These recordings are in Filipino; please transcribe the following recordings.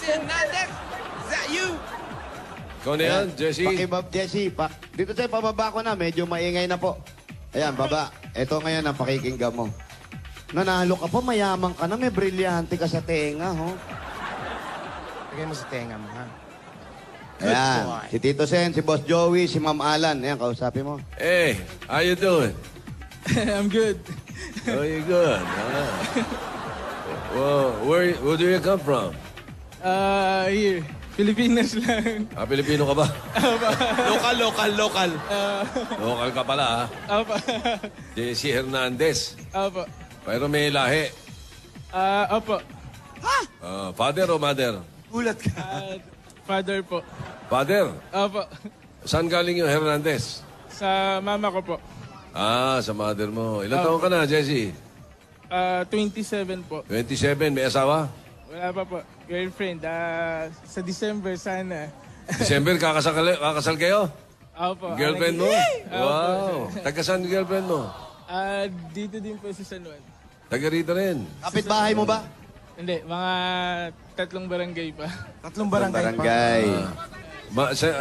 Hernandez, is that you? Ikaw na yan, Jesse. Jesse, dito tayo, pababa ko na. Medyo maingay na po. Ayan, baba. Ito ngayon ang pakikinggan mo. Nanalo ka pa, mayaman ka na. May brilyante ka sa tenga, ho. Lagay mo sa tenga mo, ha? Ayan, si Tito Sen, si Boss Joey, si Ma'am Alan. Ayan, kausapin mo. Hey, how you doing? I'm good. Oh, you good? Well, where do you come from? Here. Pilipinas lang. Pilipino ka ba? Local. Local ka pala, ha? Apa. Jesse Hernandez. Apa. Pero may lahi. Apa. Father o mother? Gulat ka. Father po. Father? Apa. Saan galing yung Hernandez? Sa mama ko po. Sa mother mo. Ilan taon ka na, Jesse? 27 po. 27. May asawa? Wala pa po. Girlfriend. Sa December sana. December, kakasal kayo? Apa. Girlfriend mo? Wow. Taga saan girlfriend mo? Dito din po sa San Juan. Taga rito rin. Kapitbahay mo ba? Hindi, mga 3 barangay pa. 3 barangay.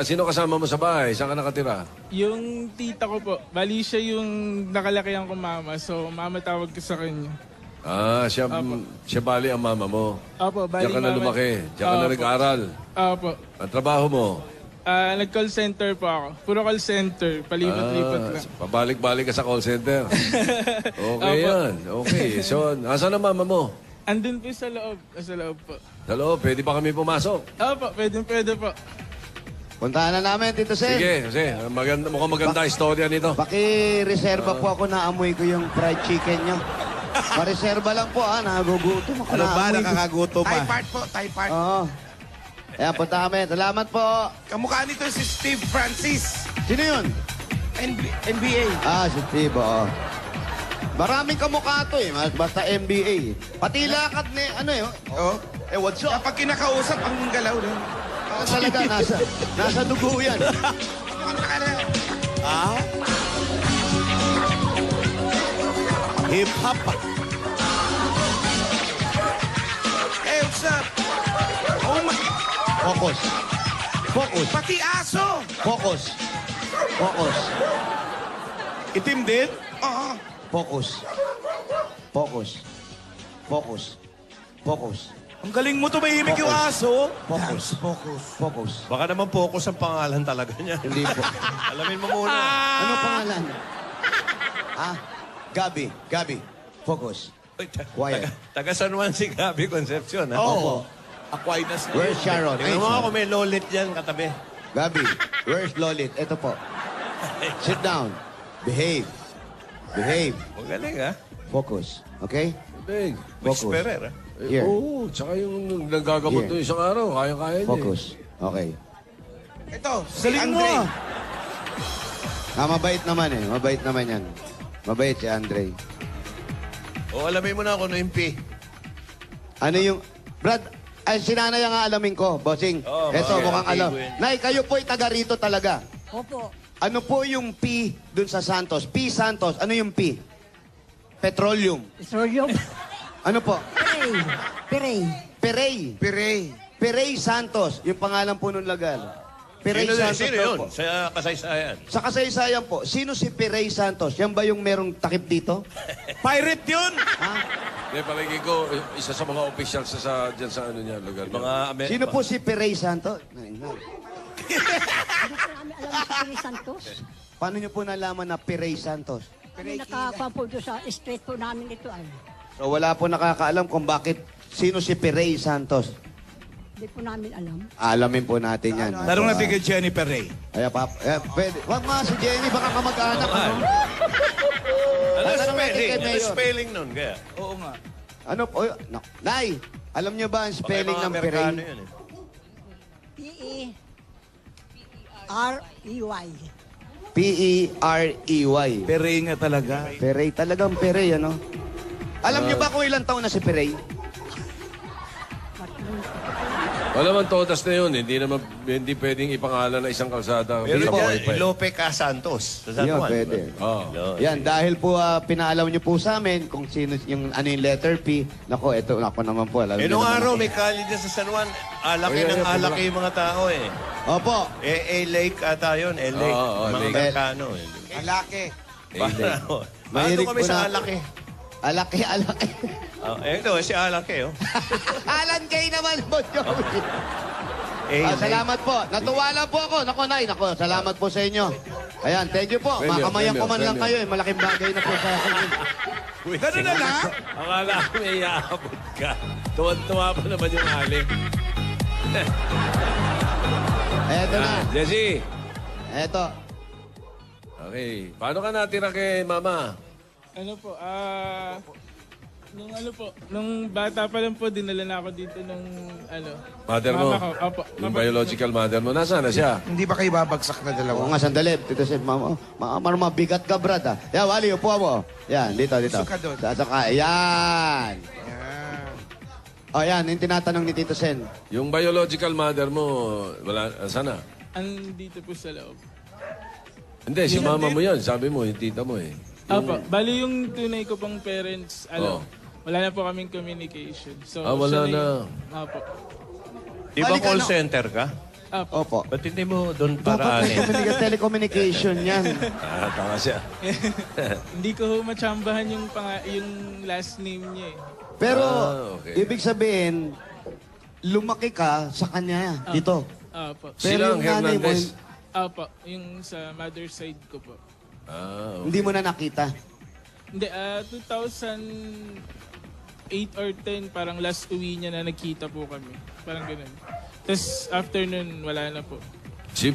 Sino kasama mo sa bahay? Saan ka nakatira? Yung tita ko po, bali siya yung nakalakihan ko mama. So, mama tawag ko sa kanya. Siya bali ang mama mo. Opo, bali Diyan ka na mama. lumaki. Diyan ka na nag-aral. Opo. Ang trabaho mo? Nag-call center po ako. Puro call center. Palipat-lipat lang. Pabalik-balik ka sa call center. Okay yan. Okay. So, asan ang mama mo? Andun po sa loob. Sa loob po. Sa loob, pwede ba kami pumasok? Opo, pwede po. Puntahan na namin, Tito Sen. Sige, kasi mukhang maganda istorya nito. Paki-reserva po ako, naamoy ko yung fried chicken nyo. Pa-reserva lang po, nagugutom ako. Ano ba, naamoy ko. nakakagutom pa? Thai part. Oo. Ayan, punta kami. Salamat po. Kamukha nito si Steve Francis. Sino yun? NBA. Si Steve, oo. Maraming kamukha to basta NBA. Pati lakad ni, Oh. what's up? Kapag kinakausap, ang galaw doon. Talaga, nasa dugo yan. Hip-hop. Hey, what's up? Oh my... Focus. Pati aso. Focus. Itim din? Oo. Focus. Ang galing mo, tumahimik yung aso. Focus. Baka naman focus ang pangalan talaga niya. Hindi po. Alamin mo muna. Ano pangalan? Gabi. Focus. Quiet. Taga San Juan si Gabi Concepcion, ha? Oo. Aquinas na. Where's Sharon? Tingnan mo ako, may lolit yan katabi. Gabi, where's Lolit? Ito po. Sit down. Behave. Magaling, ha? Focus. Okay? Big. Focus. Whisperer, ha? Here. Tsaka yung nagagamot Here. to isang araw, kaya-kaya niya. Focus. Okay. Ito, si Andre. Mabait naman Mabait naman yan. Mabait si Andre. O, alamin mo na ako ano yung P. Ano yung... Brad, sinanay ang alamin ko, bossing. Ito, mukhang alam. Nay, kayo po'y taga rito talaga. Opo. Ano po yung P dun sa Santos? P Santos, ano yung P? Petroleum. Petroleum. Ano po? Perey. Perey Santos, yung pangalan po nung lagal. Perey Santos Sino daw yun? po. Sa kasaysayan. Sa kasaysayan po, sino si Perey Santos? Yan ba yung merong takip dito? Pirate yun. Hindi, palagi ko, isa sa mga officials dyan sa ano niya, lugar niya. Mga Sino po si Perey Santos? Hindi po namin alam si Perey Santos. Paano niyo po nalaman na Perey Santos? Kami nakakuha po doon sa street po namin ito ay. So wala po nakakaalam kung bakit sino si Perey Santos. Hindi po namin alam. Alamin po natin yan. Tarong natin kay Jennifer Ray. Ay, pwede. Wag nga si Jenny, baka kamag-anak. Ano Tanong natin kay spelling? Ano Mayor. spelling nun? Kaya? Oo nga. Ano po? Nay, alam niyo ba ang spelling ng Amerikano Perey? yun, eh. P-E-R-E-Y. P-E-R-E-Y. Ray nga talaga. Perey, talagang Perey, ano? Alam niyo ba kung ilang taon na si Perey? Wala man todas na yun. Hindi pwedeng ipangalan na isang kalsada. Meron Sa dyan, wifi. Lope Casantos. Sa San Yun, Juan. pwede. Oh. Yan, dahil po pinaalam niyo po sa amin kung sino yung ano yung letter P. Nako, eto, ako naman po. Alam Eh, niyo nung naman araw, ako. may kali dyan sa San Juan. Alaki Ayan, ng ayan, alaki yung mga tao eh. Opo. Lake ata yun. Lake. Oo, mga Lake. Amerikano. Malaki. Mahilig Ano kami po sa na- alaki? Alaki. Ito, si alaki oh. Alan Kay naman po, Joey. Lake. Salamat po. Natuwa lang po ako. Nako, Nay. Nako, salamat po sa inyo. Ayan, thank you po. Premium, Makamayan ko man lang premium. kayo. Malaking bagay na po sa akin. Ganun na lang? Akala ko may iaabot ka. Tuwan-tuwa pa naman yung aling. Eto na. Jessie. Eto. Okay. Paano ka natira kay Mama? Ano po, nung bata pa lang po, dinala na ako dito nung, Mother mo? mama ko. Opo. Yung biological mother mo. Nasaan na siya? Hindi ba kayo babagsak na Oo dalawa? nga, sandali. Dito si Mama. Mabigat ka, Brad. Ah. Yan, Wally, upo mo. Yan, dito. Gusto ka doon. Yan. Yan. O, yan. Yung tinatanong ni Tito Sen. Yung biological mother mo, wala, sana? Andito po sa loob. Hindi, si mama mo yun. Sabi mo, yung tita mo eh. Opo, bali yung tunay ko pong parents, Oh. wala na po kaming communication. So, Wala siya na. Opo. Di ba Balik call ano? center ka? Opo. Opo. Ba't hindi mo doon Dapat may paraanin? telecommunication yan. Tama siya. Hindi ko matsambahan yung, yung last name niya eh. Pero, okay. ibig sabihin, lumaki ka sa kanya dito. Opo. Silang yung nanay mo, Hernandez. Opo, yung sa mother side ko po. hindi mo na nakita. Hindi, 2008 or 10, parang last uwi niya na nagkita po kami. Parang ganun. Tapos after nun, wala na po.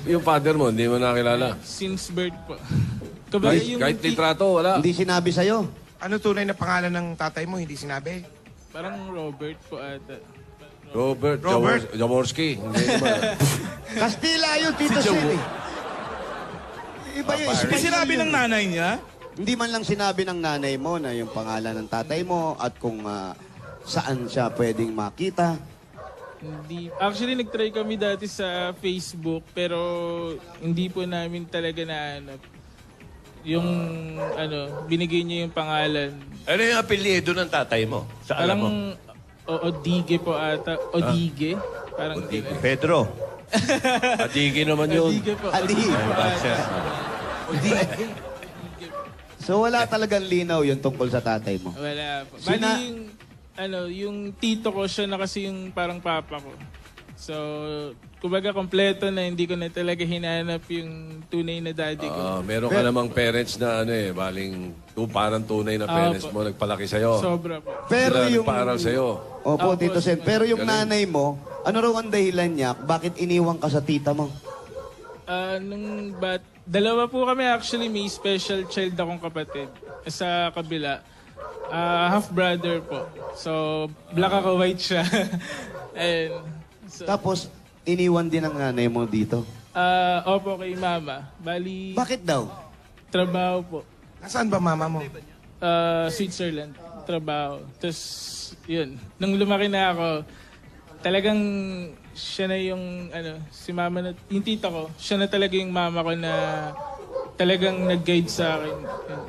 Yung father mo, hindi mo nakilala. Since birth po. Kumbaga Kahit litrato, wala. Hindi sinabi sa'yo. Ano tunay na pangalan ng tatay mo? Hindi sinabi? Parang Robert po ata. Robert. Robert. Jaworski. Hindi naman. Kastila yun, Tito Si Joe. Sen. Iba yung Hindi sinabi ng nanay niya? Hindi man lang sinabi ng nanay mo na yung pangalan ng tatay mo at kung saan siya pwedeng makita. Hindi. Actually, nag-try kami dati sa Facebook, pero hindi po namin talaga nahanap. Yung, binigay niya yung pangalan. Ano yung apelyido ng tatay mo? Sa alam mo? Parang Odige po ata. Odige? Parang Odige. Pedro. Atigi naman yun. Odige po. Adi. Odige po ata. So wala talagang linaw yung tungkol sa tatay mo. Wala po. Sina- Bali yung tito ko, siya na kasi yung parang papa ko. So, kumbaga kompleto na, hindi ko na talaga hinanap yung tunay na daddy ko. Meron ka namang parents na baling parang tunay na parents Opo. mo nagpalaki sa'yo. Sobra po. Pero Sila yung... nagpaaral sa'yo. Opo, Opo, Tito Sen. Pero yung Galing. nanay mo, ano raw ang dahilan niya? Bakit iniwan ka sa tita mo? Dalawa po kami actually, may special child akong kapatid. Sa kabila. Half brother po. So, black ako, white siya. And, so, Tapos, iniwan din ang nanay mo dito. opo kay mama. Bali, Bakit daw? trabaho po. Nasaan ba mama mo? Switzerland. Trabaho. Tapos, yun. Nung lumaki na ako, talagang siya na yung, si mama na, yung tita ko, siya na talaga yung mama ko na talagang nag-guide sa akin. Yun.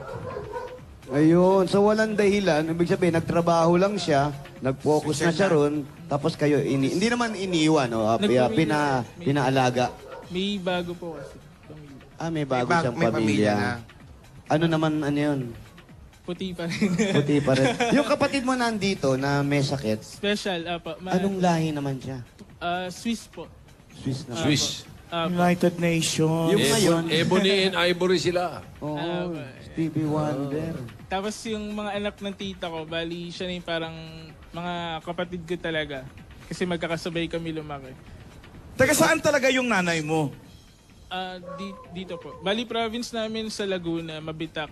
Ayun. So, walang dahilan. Ibig sabihin, nagtrabaho lang siya, nag-focus na siya ron, tapos kayo, hindi naman iniwan, no? Nagpamilya. Pinaalaga. May bago po kasi. Pamilya. May bago siyang may pamilya na. Ano naman, yun? Puti pa rin. Puti pa rin. Yung kapatid mo nandito na may sakit, Special, apa. anong lahi naman siya? Swiss po. Swiss na. Swiss. United Nations. Yung ngayon, Ebony and Ivory sila. oh, Stevie Wonder. Tapos yung mga anak ng tita ko, bali siya na yung parang mga kapatid ko talaga. Kasi magkakasabay kami lumaki. Taga saan talaga yung nanay mo? Dito po. Bali province namin sa Laguna, Mabitak.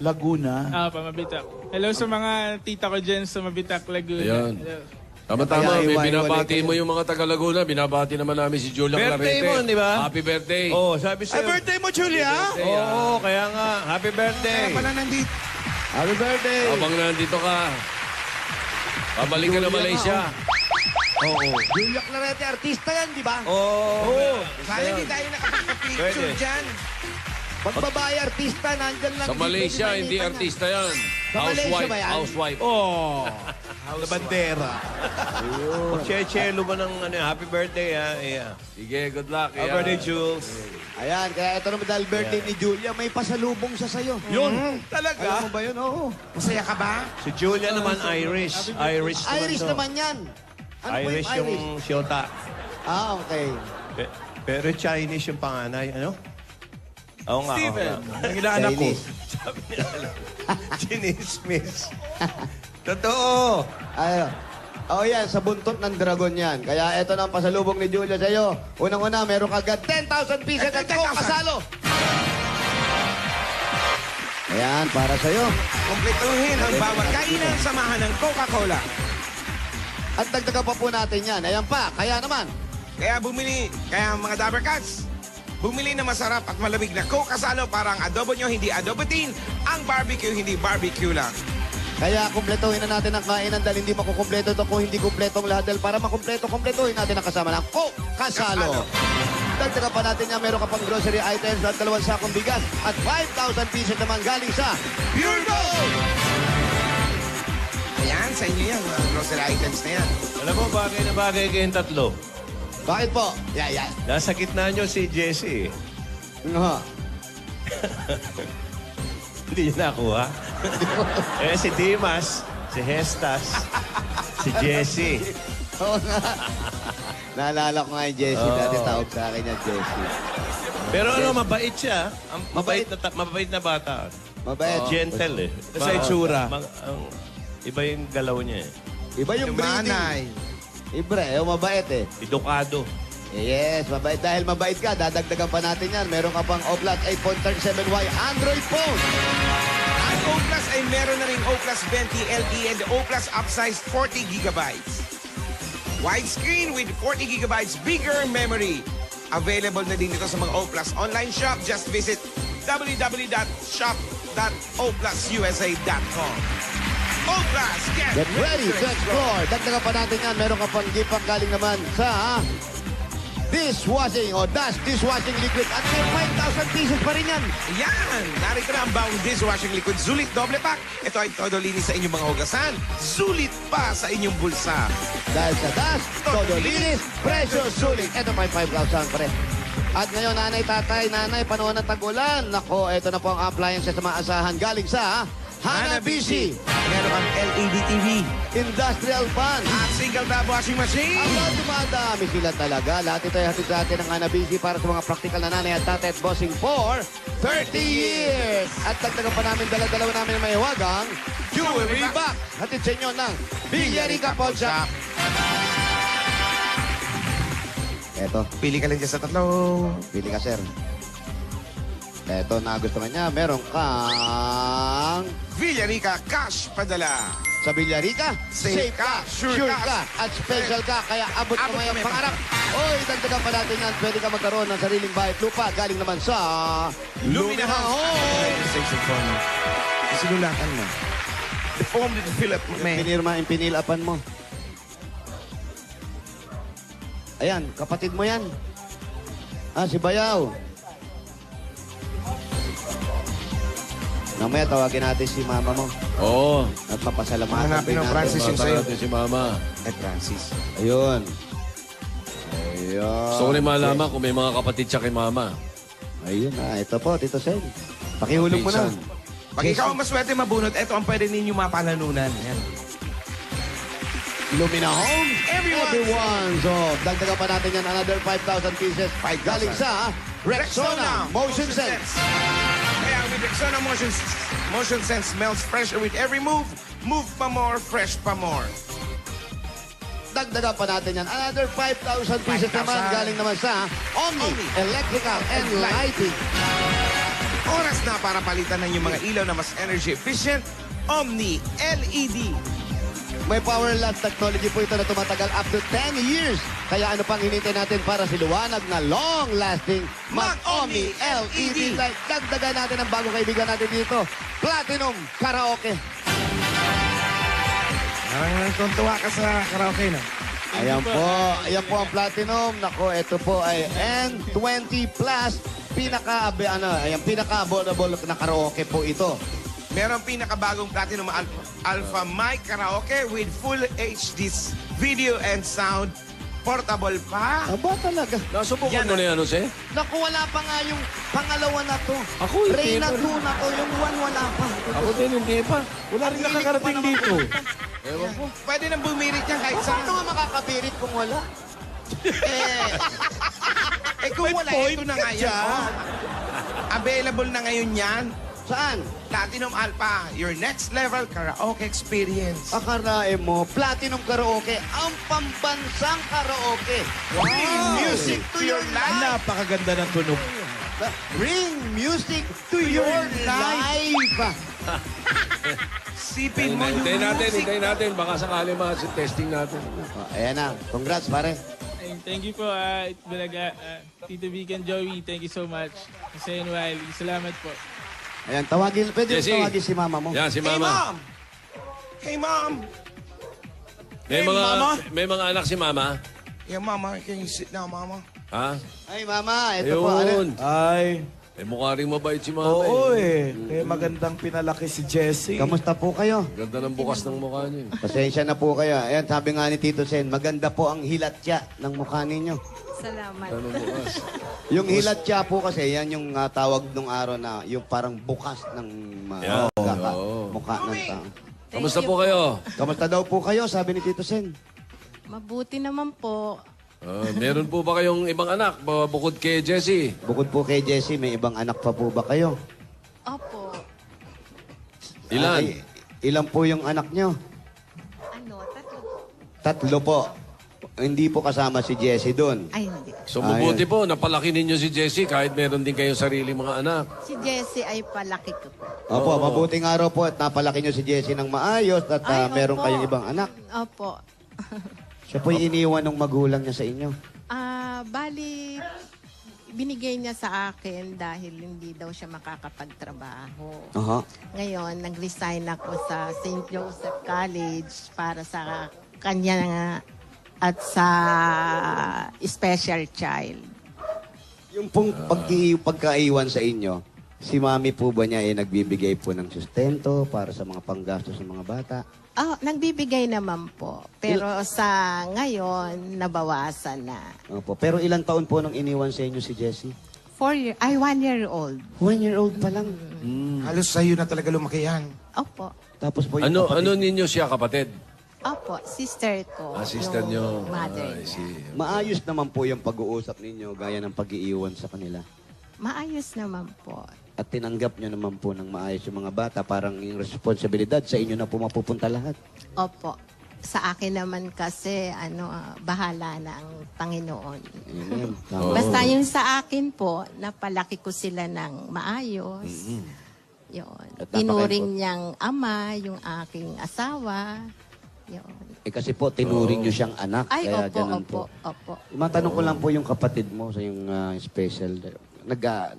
Laguna. Mabitak. Hello sa mga tita ko dyan sa Mabitak, Laguna. Ayan. Hello. Tama-tama, Kaya may iwan-iwan binabati kayo. mo yung mga taga Laguna. Binabati naman namin si Julia Birthday Clarete. mo, di ba? Happy birthday. Oh, sabi Ay, sa'yo. birthday mo, Julia? Oo, kaya nga. Happy birthday. Kaya pala nandito. Happy birthday! Habang nandito ka, pabalik ka na Malaysia. Oo. Julia Clarete, artista yan, di ba? Oo. Sana hindi tayo nakapagpa-picture Pwede. dyan. Pag babae artista, nandyan lang. Sa Malaysia, pwede hindi makita artista yan. Sa Malaysia ba yan? Housewife. Oh. Sa bandera. Che-chelo mo ng happy birthday, ha? Yeah. Sige, good luck. Happy birthday, Jules. Ayan, kaya ito naman dahil birthday ni Julia, may pasalubong siya sa'yo. Yun. Talaga? Alam mo ba yun? Oo. Masaya ka ba? Si Julia naman, Irish. Irish naman Irish to. naman yan. Ano po Irish yung Irish? yung Shota. Ah, okay. Pero Chinese yung panganay, ano? Oo nga. Steven, oo nga. ang inaanak ko. Chinese. Sabi nila, Chinismis. Totoo. Ayun. Oh, yan, sa buntot ng dragon yan. Kaya ito na ang pasalubong ni Julia sa'yo. Unang-una, meron ka agad 10,000 pieces at 10,000. kasalo. Ayan, para sa'yo. Kumpletuhin ang bawat kainan samahan ng Coca-Cola. At dagdagan pa po natin yan. Ayan pa, kaya naman. Kaya mga Dabber Cats, bumili na masarap at malamig na Coke Kasalo para ang adobo nyo hindi adobo din, ang barbecue hindi barbecue lang. Kaya kumpletuhin na natin ang kainan dahil hindi makukumpleto ito kung hindi kumpletong lahat. Dahil para makumpletuhin natin ang kasama ng Coke Kasalo. Dagdagan pa natin yan, meron ka pang grocery items at 2 sakong bigas at 5,000 pieces naman galing sa Pure Gold! Ayan, sa inyo yan, mga grocery items na yan. Alam mo, bagay na bagay kayong tatlo. Bakit po? Yan. Nasa gitna nyo si Jessie. Nga. Hindi niyo nakuha. Si Dimas, si Hestas, si Jessie. Oo nga. Naalala ko nga yung Jessie. Dati tawag sa akin yung Jessie. Pero mabait siya. Ang mabait na bata. Mabait. Gentle eh. Sa itsura. Iba yung galaw niya eh. Iba yung breeding. Manay. Iba mabait eh. Edukado. Yes, mabait. Dahil mabait ka, dadagdagan pa natin yan. Meron ka pang Oplat 8.37Y Android phone. Ang O Plus ay meron na rin O Plus 20 LTE and O Plus upsized 40 gigabytes. Widescreen with 40 gigabytes bigger memory. Available na din ito sa mga O Plus online shop. Just visit www.shop.oplususa.com. O Plus, Get ready to explore. Dagdagan pa natin yan. Meron ka pang gift pack galing naman sa dishwashing o Dash dishwashing liquid at may 5,000 pieces pa rin yan. Yan! Narito na ang bawang dishwashing liquid Sulit Doble Pack. Ito ay todo linis sa inyong mga hugasan. Sulit pa sa inyong bulsa. Dahil sa Dash, todo linis, presyo sulit. Ito pa yung 5,000 pa rin. At ngayon, nanay, panahon ng tag-ulan. Nako, ito na po ang appliances na maasahan galing sa Hanabishi. Meron kang LED TV Industrial Fan. at single tap washing machine. Ang dumadami sila talaga. Lahat ito ay hatid sa atin ng Hanabishi para sa mga praktikal na nanay at tatay at bossing for 30 years. At dagdagan pa namin, dala-dalawa namin ang mahiwagang Jewelry Box. Hatid sa inyo ng Villarica Pawn Shop. Eto, Pili ka lang dyan sa tatlo. pili ka, sir. Eto, nagustuhan niya. Meron kang Villarica Cash Padala. sa Villarica, Safe ka, sure ka, at special ka, kaya abot mo Abot yung mo yung pangarap. Oy, dagdagan pa natin yan. Pwede ka magkaroon ng sariling bahay at lupa. Galing naman sa Lumina Home. Registration form. Sinulatan mo. The form that you fill up, man. Pinirma, impinilapan mo. Ayan, kapatid mo yan. Si Bayaw. Mamaya tawagin natin si mama mo Oo. at mapasalamatan Hanapin din ang natin. Francis yung Mata sa'yo. natin si Mama. Ay, Francis. Ayun. Ayun. Gusto ko rin malaman kung may mga kapatid siya kay Mama. Ayun na, ito po, Tito Sen. Pakihulog mo na. Pinsan. Pag ikaw ang maswerte mabunot, ito ang pwede ninyo mapanalunan. Yan. Lumina Home. Everyone. So, dagdagan pa natin yan another 5,000 pieces. 5,000. Galing sa Rexona Motion Sense. Kaya with Rexona Motion Sense melts fresher with every move. Move pa more, fresh pa more. Dagdagan pa natin yan. Another 5,000 pieces 5,000. naman. Galing naman sa Omni Electrical and Lighting. Oras na para palitan ng yung mga ilaw na mas energy efficient. Omni LED. May power lamp technology po ito na tumatagal up to 10 years. Kaya ano pang hinintay natin para siluwanag na long-lasting Mag-Omni LED light. Dagdagan natin ang bagong kaibigan natin dito. Platinum Karaoke. Parang tuntua ka sa karaoke na. Ayan po. Ayan po ang platinum. Nako, ito po ay N20 Plus. Pinaka-affordable na karaoke po ito. Meron pinakabagong Platinum Alpha Mic Karaoke with full HD video and sound. Portable pa. Aba talaga. Nasubukan mo na yan, Jose? Naku, wala pa nga yung pangalawa na to. Ako, hindi Reyna pa. 2 na to. Yung 1 wala pa. Ako din, hindi pa. Wala rin nakakarating dito. Ewan ko. Pwede nang bumirit yan kahit Paano saan. nga makakapirit kung wala? Kung wala, ito na nga yan. Oh. Available na ngayon yan. Saan? Platinum Alpha, your next level karaoke experience. Akarain mo, Platinum Karaoke, ang pambansang karaoke. Bring music to your life. Napakaganda ng tunog. Bring music to your life. Sipin mo yung Hintayin natin. Baka sakali testing natin. Ayan na. Congrats, pare. Thank you po, Bulaga, Tito Vic and Joey. Thank you so much. Kasi Wiley. Salamat po. Ayan, pwede Jesse. tawagin si mama mo. Yan, si Hey, Mama. Mom! Hey, Mom! May mga anak si Mama. Yeah, Mama. Can you sit down, Mama? Ha? Ay, mama, ito po. Ano? Ayun. Ay, Mukha rin mabait si Mama. oo Kaya magandang pinalaki si Jessie. Kamusta po kayo? Ganda ng bukas ng mukha niya. Pasensya na po kayo. Ayan, sabi nga ni Tito Sen, maganda po ang hilatya ng mukha ninyo. Salamat. Anong bukas? Yung hilatya po kasi, yan yung tawag nung araw na yung parang bukas ng Yeah. mukha ng tao. Kamusta po kayo? Kamusta daw po kayo, sabi ni Tito Sen? Mabuti naman po. Meron po ba kayong ibang anak bukod kay Jessie? Bukod po kay Jessie, may ibang anak pa po ba kayo? Opo. Ilan? Ay, ilan po yung anak nyo? Tatlo po. 3 po. Hindi po kasama si Jessie doon. Ay, hindi. So mabuti po, napalaki ninyo si Jessie kahit meron din kayong sarili mga anak. Si Jessie ay palaki ko po. Opo, mabuting araw po at napalaki nyo si Jessie ng maayos at Ay, meron opo. kayong ibang anak. Opo. Siya po iniwan ng magulang niya sa inyo. Bali, binigay niya sa akin dahil hindi daw siya makakapagtrabaho. Aha. Ngayon, nag-resign ako sa St. Joseph College para sa kanya at sa special child. Yung pong pagkaiwan sa inyo, si mami po ba niya nagbibigay po ng sustento para sa mga panggastos ng mga bata? Nagbibigay naman po. Pero sa ngayon, nabawasan na. Opo. Pero ilang taon po nang iniwan sa inyo si Jessie? 1 year old. 1 year old pa lang. Halos sa'yo na talaga lumaki yan. Opo. Tapos po yung Ano ninyo siya, kapatid? Opo, sister ko. Sister yung nyo. Mother I niya. see. maayos naman po yung pag-uusap ninyo gaya ng pag-iiwan sa kanila. Maayos naman po. At tinanggap nyo naman po ng maayos yung mga bata. Parang yung responsibilidad sa inyo na po mapupunta lahat. Opo. Sa akin naman kasi, bahala na ang Panginoon. Amen. Oo. Basta yung sa akin po, napalaki ko sila ng maayos. Yun. At Tinuring niyang ama, yung aking asawa. Yun. kasi po, tinuring nyo siyang anak. Ay, kaya opo, ganun opo, po. opo. Matanong ko lang po yung kapatid mo sa yung special.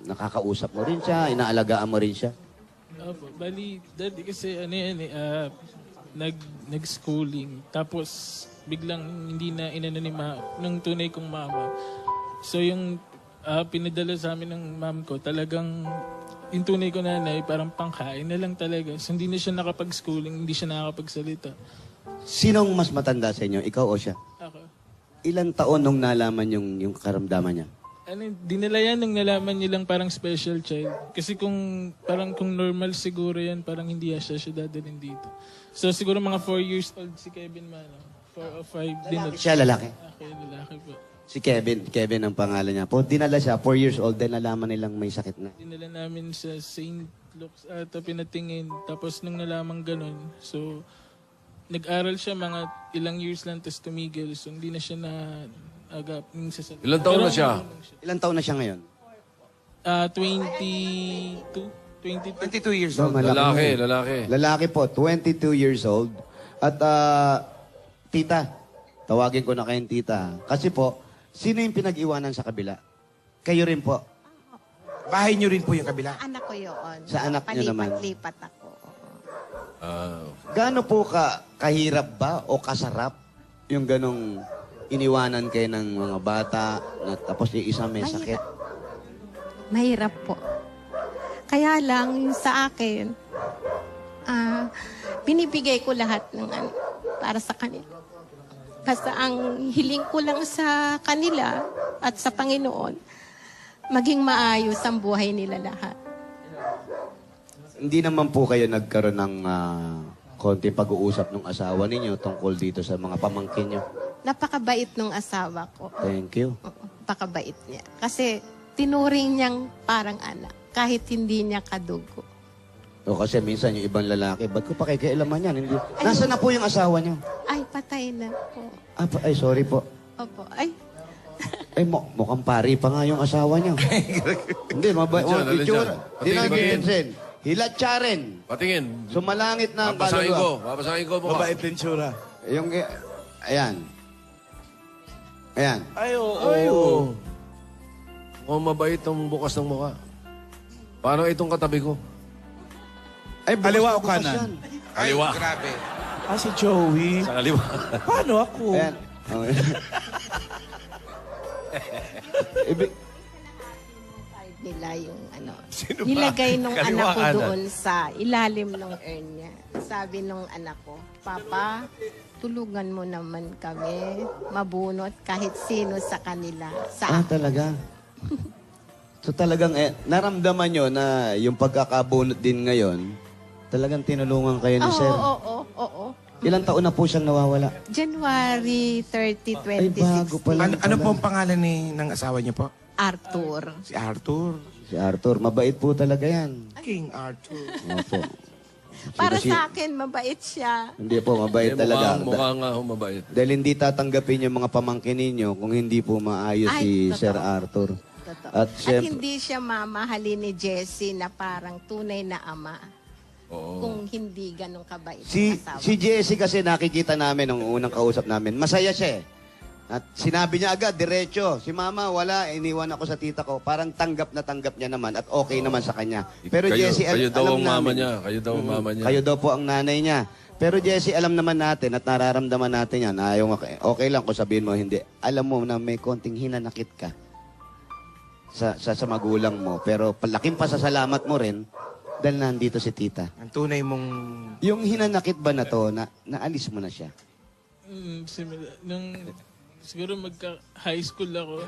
Nakakausap mo rin siya, inaalagaan mo rin siya. Opo, bali, daddy kasi nag-schooling. Tapos, biglang hindi na inano ni ng tunay kong mama. So, yung pinadala sa amin ng mom ko, talagang yung tunay ko nanay, parang pangkain na lang talaga. So, hindi na siya nakapag-schooling, hindi siya nakakapagsalita. Sinong mas matanda sa inyo, ikaw o siya? Ako. Ilang taon nung nalaman yung karamdaman niya? Dinala yan nung nalaman nilang parang special child. Kasi kung normal siguro yan, parang hindi siya dadalhin dito. So siguro mga 4 years old si Kevin Mano. 4 o 5. Lalaki siya, lalaki. Lalaki po. Si Kevin. Kevin ang pangalan niya. Po, dinala siya, 4 years old, then nalaman nilang may sakit na. Dinala namin sa St. Luke's pinatingin. Tapos nung nalaman ganun, so nag-aral siya mga ilang years lang tapos tumigil. So hindi na siya agap. Ilang taon na siya? Ilang taon na siya ngayon? 22 years So, old. malaki. Lalaki. Lalaki po, 22 years old. At tita, tawagin ko na kayong tita. Kasi po, sino yung pinag-iwanan sa kabila? Kayo rin po. Bahay niyo rin po yung kabila. Anak ko yun. Sa anak niyo naman. Palipat-lipat ako. Gaano po kahirap ba o kasarap yung ganong iniwanan kayo ng mga bata, na, tapos yung isa may sakit. Mahirap po. Kaya lang, yung sa akin, binibigay ko lahat ng para sa kanila. Basta ang hiling ko lang sa kanila at sa Panginoon, maging maayos ang buhay nila lahat. Hindi naman po kayo nagkaroon ng konti pag-uusap ng asawa ninyo tungkol dito sa mga pamangkin nyo? Napakabait ng asawa ko. Thank you. Napakabait niya. Kasi tinuring niyang parang anak, kahit hindi niya kadugo. O kasi minsan yung ibang lalaki, ba't ko pakikialaman yan? Hindi. Nasaan na po yung asawa nyo? Ay, patay na po. Ay, sorry po. Opo. Ay, Ay, mukhang pari pa nga yung asawa niya. Hindi, mabait. Alin dyan? Hindi na pinsin. Hilatsa rin. Patingin. Sumalangit na ang Babasahin kaluluwa. ko. Babasahin ko mukha. Mabait din tsura. Yung, ayan. Ayan. Ay, oo. Mukhang mabait ang bukas ng mukha. Paano itong katabi ko? Ay, bukas Kaliwa na o bukas kanan? yan. Ay, grabe. Si Joey. Sa kaliwa. Paano ako? Ayan. Okay. nila yung nilagay nung anak ko doon sa ilalim ng urn niya. Sabi nung anak ko, Papa, tulungan mo naman kami, mabunot kahit sino sa kanila. Sa Talaga? So talagang naramdaman nyo na yung pagkakabunot din ngayon, talagang tinulungan kayo ni Sir. Oo. Ilang taon na po siyang nawawala? January 30, 2016. Ay, bago pa lang Ano po ang pangalan ng asawa niyo po? Arthur. Si Arthur. Si Arthur, mabait po talaga yan. King Arthur. Opo. Para sa akin, mabait siya. Hindi po, mabait talaga. Mukha nga mabait. Dahil hindi tatanggapin yung mga pamangkin ninyo kung hindi po maayos si Ay, totoo. Sir Arthur. Totoo. At At syempre, hindi siya mamahalin ni Jessie na parang tunay na ama. Oo. Kung hindi ganun kabait si ang asawa. Jessie kasi nakikita namin nung unang kausap namin, masaya siya eh. At sinabi niya agad, diretso, si mama wala, iniwan ako sa tita ko. Parang tanggap na tanggap niya naman at okay naman sa kanya. Pero Jessie, kayo daw alam ang mama namin. niya. Kayo daw ang mama niya. Kayo daw po ang nanay niya. Pero Jessie, alam naman natin at nararamdaman natin yan. Ayaw, okay lang kung sabihin mo hindi. Alam mo na may konting hinanakit ka sa magulang mo. Pero palaking pasasalamat mo rin dahil nandito si tita. Ang tunay mong... Yung hinanakit ba na to, naalis mo na siya? Nung siguro magka-high school ako,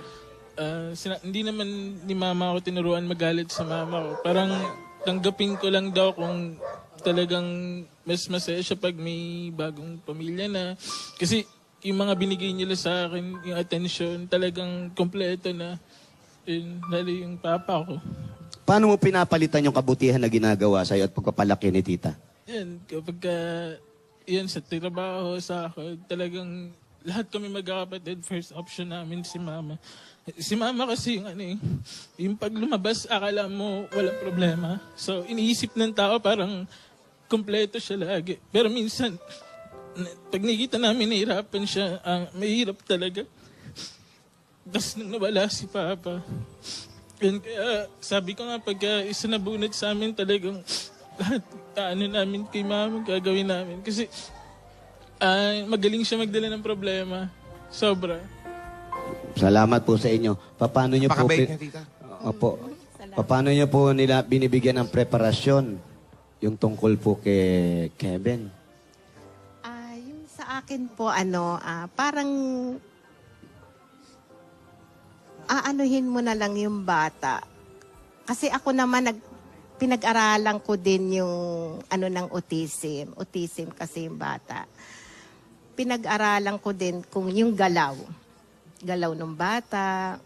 hindi naman ni mama ako tinuruan magalit sa mama ko. Parang tanggapin ko lang daw kung talagang mas masaya siya pag may bagong pamilya na. Kasi yung mga binigay nila sa akin, yung attention, talagang kompleto na. Lalo yung papa ko. Paano mo pinapalitan yung kabutihan na ginagawa sa'yo at pagpapalaki ni tita? Yan, kapag sa trabaho, sa ako, talagang lahat kami magkakapatid, first option namin si mama. Si mama kasi yung pag lumabas, akala mo walang problema. So, iniisip ng tao parang kompleto siya lagi. Pero minsan, pag nakikita namin nahihirapan siya, mahirap talaga. Tapos nung nawala si Papa, yun, kaya sabi ko nga pag isa na bunot sa amin talagang lahat namin kay mama gagawin namin. Kasi magaling siya magdala ng problema. Sobra. Salamat po sa inyo. Paano nyo po... Pakabait niya, tita. Opo. Paano nyo po nila binibigyan ng preparasyon yung tungkol po kay Kevin? Yung sa akin po, parang aanuhin mo na lang yung bata. Kasi ako naman, pinag-aralan ko din yung ng autism. Autism kasi yung bata. Pinag-aralan ko din kung yung galaw ng bata,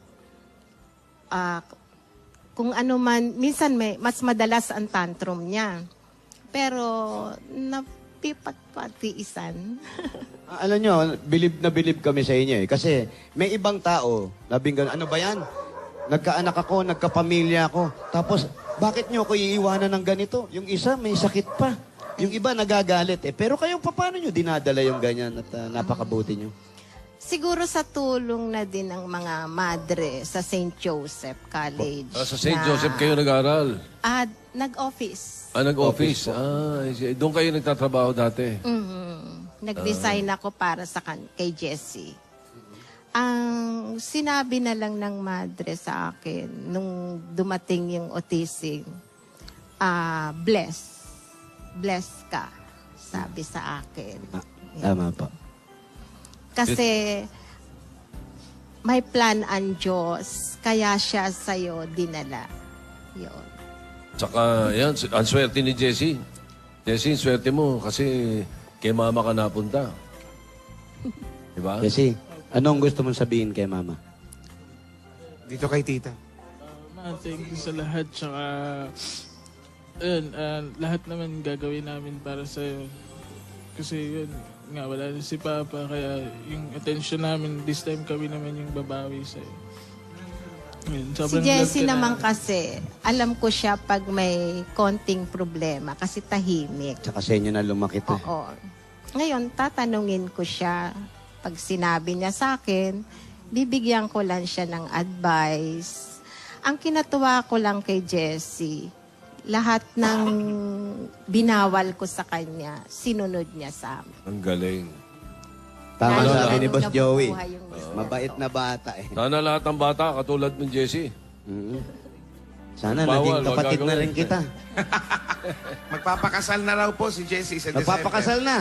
kung ano man, minsan mas madalas ang tantrum niya. Pero, napipagpatiisan. Alam nyo, bilib kami sa inyo eh. Kasi may ibang tao, ano ba yan? Nagkaanak ako, nagkapamilya ako. Tapos, bakit nyo ako iiwanan ng ganito? Yung isa, may sakit pa. Yung iba, nagagalit eh. Pero kayong paano nyo dinadala yung ganyan at napakabuti nyo? Siguro sa tulong na din ng mga madre sa St. Joseph College. Sa St. Joseph kayo nag-aral? Nag-office. Nag-office. Doon kayo nagtatrabaho dati? Nag-design ako para kay Jessie. Ang sinabi na lang ng madre sa akin nung dumating yung autism, bless. Bless ka, sabi sa akin. Tama po. Kasi may plan ang Diyos, kaya siya sa'yo dinala. Yun. Tsaka, yan, ang swerte ni Jessie. Jessie, swerte mo kasi kay mama ka napunta. Diba? Kasi, anong gusto mong sabihin kay mama? Dito kay tita. Ma, thank you sa lahat. Tsaka, ayun, lahat naman gagawin namin para sa'yo. Kasi yun, nga, wala na si Papa. Kaya yung attention namin, this time kami naman yung babawi sa'yo. Yun, Si sobrang Jessie love ka naman namin. kasi, alam ko siya pag may konting problema kasi tahimik. Tsaka sa inyo na lumaki to. Oo. Ngayon, tatanungin ko siya. Pag sinabi niya sa akin, bibigyan ko lang siya ng advice. Ang kinatuwa ko lang kay Jessie, lahat ng binawal ko sa kanya, sinunod niya sa amin. Ang galing. Tama Lalo sabi ni nung Boss Joey. nabubuhay yung mister Mabait na bata eh. Sana lahat ng bata katulad ng Jessie. Mm. Sana Bawal, naging wag kapatid na gagawin. rin kita. Magpapakasal na raw po si Jessie sa December. Magpapakasal na.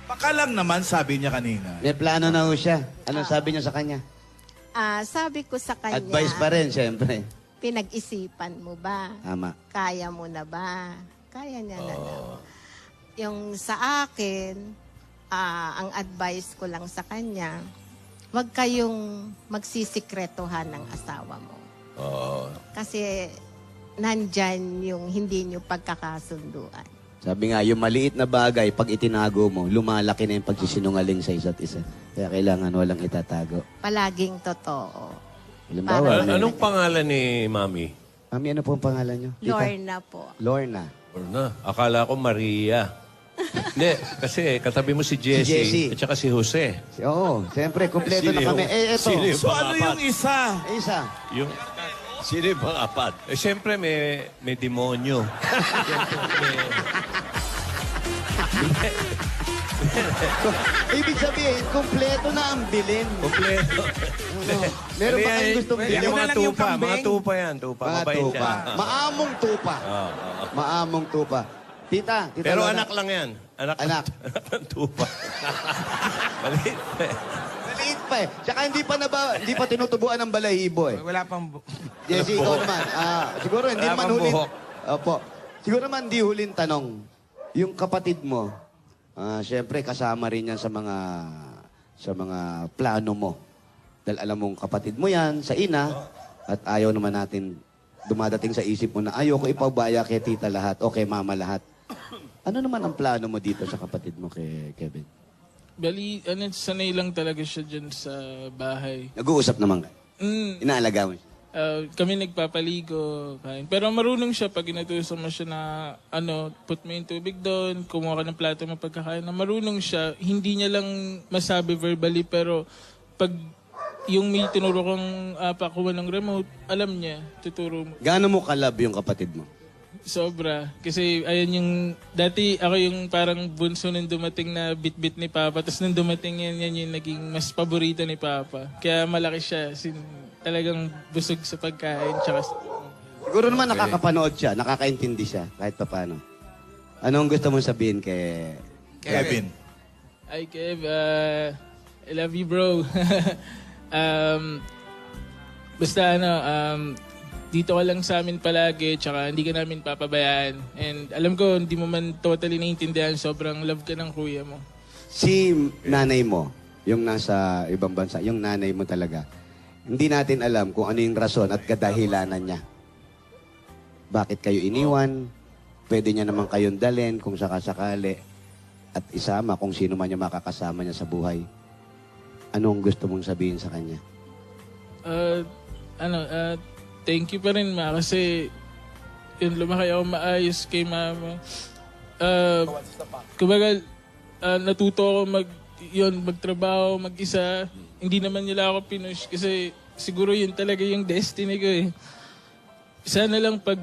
Baka lang naman, sabi niya kanina. May plano na ho siya. Anong sabi niya sa kanya? Sabi ko sa kanya, Advice pa rin, siyempre. pinag-isipan mo ba? Tama. Kaya mo na ba? Kaya niya na daw. Yung sa akin, ang advice ko lang sa kanya, huwag kayong magsisikretohan ng asawa mo. Kasi nandyan yung hindi nyo pagkakasunduan. Sabi nga, yung maliit na bagay, pag itinago mo, lumalaki na yung pagsisinungaling sa isa't isa. Kaya kailangan walang itatago. Palaging totoo. Halimbawa, Anong pangalan ni Mami? Mami, ano po ang pangalan niyo? Tita? Lorna po. Lorna. Or na, akala ko Maria. Hindi, kasi katabi mo si Jessie, Si Jessie. at saka si Jose. Oo, siyempre, kumpleto na Sino kami. yung- Eto. sino yung So ano yung isa? Isa. Yung, sino yung pang-apat? Eh, siyempre, may demonyo. Ibig sabihin, kumpleto na ang bilin. Kompleto. Meron ba kayong gustong Pwede bilin? mo na mga lang yung tupa, mga kambing. tupa yan, tupa. Mga Mabait tupa. yan. Maamong tupa. Maamong tupa. Tita, tita Pero Lorna. anak lang yan. Anak. Anak. Anak ng tupa. Maliit. Maliit pa eh. Tsaka hindi pa tinutubuan ng balahibo eh. Wala pang... Jessie, ikaw naman. Siguro hindi Wala naman pang huling... buhok. Opo. Siguro naman hindi huling tanong. Yung kapatid mo, syempre kasama rin yan sa mga plano mo. Dahil alam mong kapatid mo yan sa ina at ayaw naman natin dumadating sa isip mo na ayoko ipabaya kay tita lahat o kay mama lahat. Ano naman ang plano mo dito sa kapatid mo kay Kevin? Bali, sanay lang talaga siya dyan sa bahay. Nag-uusap naman kayo. Inaalaga mo siya. Kami nagpapaligo, kain. Pero marunong siya pag inutusan mo siya na, put mo yung tubig doon, kumuha ka ng plato mo pagkakain. Na marunong siya, hindi niya lang masabi verbally, pero pag yung may tinuro kong pakuha ng remote, alam niya, tuturo mo. Gaano mo kalab yung kapatid mo? Sobra. Kasi ayun yung, dati ako yung parang bunso nung dumating na bit-bit ni Papa. Tapos nung dumating yan yung naging mas paborito ni Papa. Kaya malaki siya. Talagang busog sa pagkain. Tsaka, Siguro naman nakakapanood siya, nakakaintindi siya, kahit pa paano. Anong gusto mong sabihin kay Kevin. Hi Kev, I love you bro. Basta dito ka lang sa amin palagi, tsaka hindi ka namin papabayaan. And alam ko, hindi mo man totally naiintindihan, sobrang love ka ng kuya mo. Si nanay mo, yung nasa ibang bansa, yung nanay mo talaga, hindi natin alam kung ano yung rason at kadahilanan niya. Bakit kayo iniwan? Pwede niya naman kayong dalhin kung sakasakali at isama kung sino man yung makakasama niya sa buhay. Anong gusto mong sabihin sa kanya? Thank you pa rin ma, kasi yun, lumaki ako maayos kay mama. Kumbaga, natuto ako magtrabaho, mag-isa. Hindi naman nila ako pinush kasi siguro yun talaga yung destiny ko eh. Sana lang pag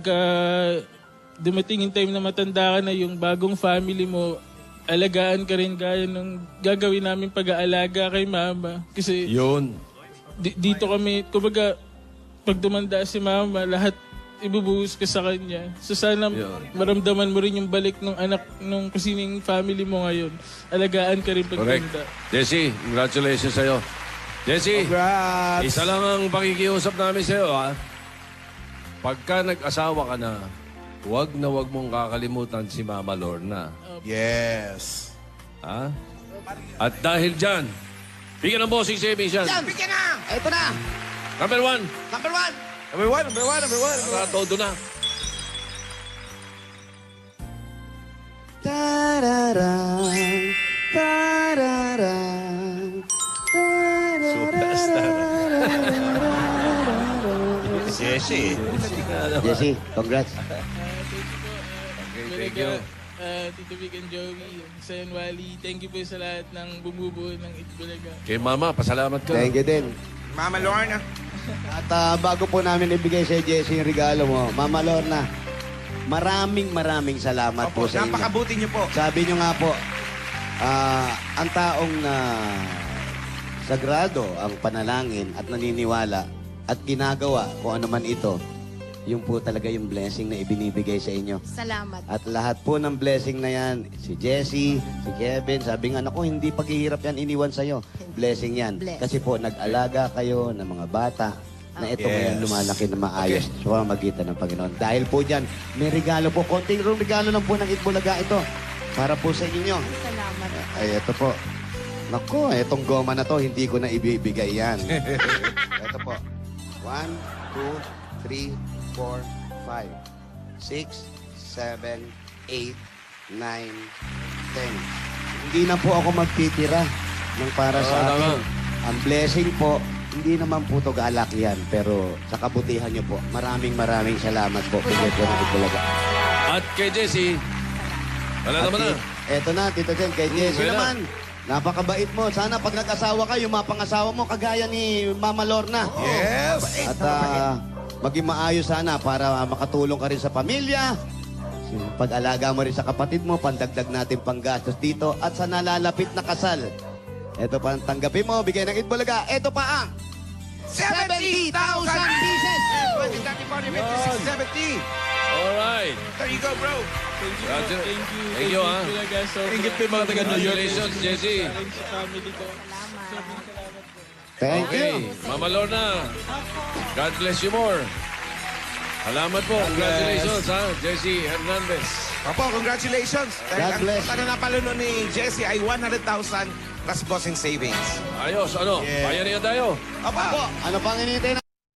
dumating yung time na matanda ka na, yung bagong family mo, alagaan ka rin gaya nung gagawin namin pag-aalaga kay mama. Kasi Yun. dito kami, kumbaga, pag tumanda si mama, lahat ibubuhos ka sa kanya. So sana maramdaman mo rin yung balik ng anak, nung kasining family mo ngayon. Alagaan ka rin pag Correct. tumanda. Jesse, congratulations sa'yo. Jesse, Congrats! isa lang ang pakikiusap namin sa'yo, ha? Pagka nag-asawa ka na, huwag mong kakalimutan si Mama Lorna. Yes. Ha? At dahil dyan, bigyan ng bossing savings yan. Bigyan na! Ito na! Number 1, Number 1! Number one. para todo na. Tararang, tararang, Superstar. Jesse. Jesse, congrats. Thank you. Tito Vic and Joey, Sayan Wally, thank you po sa lahat ng bumubuo ng Itbulaga. Kay Mama, pasalamat ka. Thank you din. Mama Lorna. At bago po namin ibigay sa Jesse yung regalo mo, Mama Lorna, maraming salamat po Opo, sa inyo. napakabuti niyo po. Sabi nyo nga po, ang taong na sagrado ang panalangin at naniniwala at ginagawa kung ano man ito, yung po talaga yung blessing na ibinibigay sa inyo. Salamat. At lahat po ng blessing na yan, si Jessie, si Kevin, sabi nga, naku, hindi paghihirap yan iniwan sa'yo. Blessing yan. Bless. Kasi po, nag-alaga kayo ng mga bata na ito ngayon lumalaki na maayos sa pamamagitan ng Panginoon. Dahil po dyan, may regalo po. Konting regalo lang po ng Itbulaga ito para po sa inyo. Salamat. Ay, ito po. Naku, itong goma na to, hindi ko na ibibigay yan. Ito po. 1, 2, 3, 4, 5, 6, 7, 8, 9, 10. Hindi na po ako magtitira ng para sa tama. akin. Ang blessing po, hindi naman po ito galak yan. Pero sa kabutihan niyo po, maraming salamat po. Bigay po ng Itbulaga. At kay Jesse, wala naman na. Eto na, Tito Jen, kay Jessie wala. naman. Napakabait mo. Sana pag nag-asawa ka, yung mga pangasawa mo, kagaya ni Mama Lorna. Yes. At maging maayos sana para makatulong ka rin sa pamilya. Pag-alaga mo rin sa kapatid mo, pandagdag natin panggastos dito. At sa nalalapit na kasal. Ito pa ang tanggapin mo, bigay ng Itbulaga. Ito pa ang 70,000 pieces! 20, 70. Alright. There you go, bro. Thank you. Thank you. Thank you, ha. Itbulaga. Ingit pa yung mga taga New York. Congratulations, Jesse. Sa family ko. Sobrang salamat po. Thank you. Okay, Mama Lorna, God bless you more. Salamat po. Congratulations, ha, Jesse Hernandez. Opo, congratulations. God Dahil bless. ang napalano ni Jesse ay 100,000 plus bossing savings. Ayos, ano? Yeah. Payarihan tayo. Opo. Ano pang inintay na?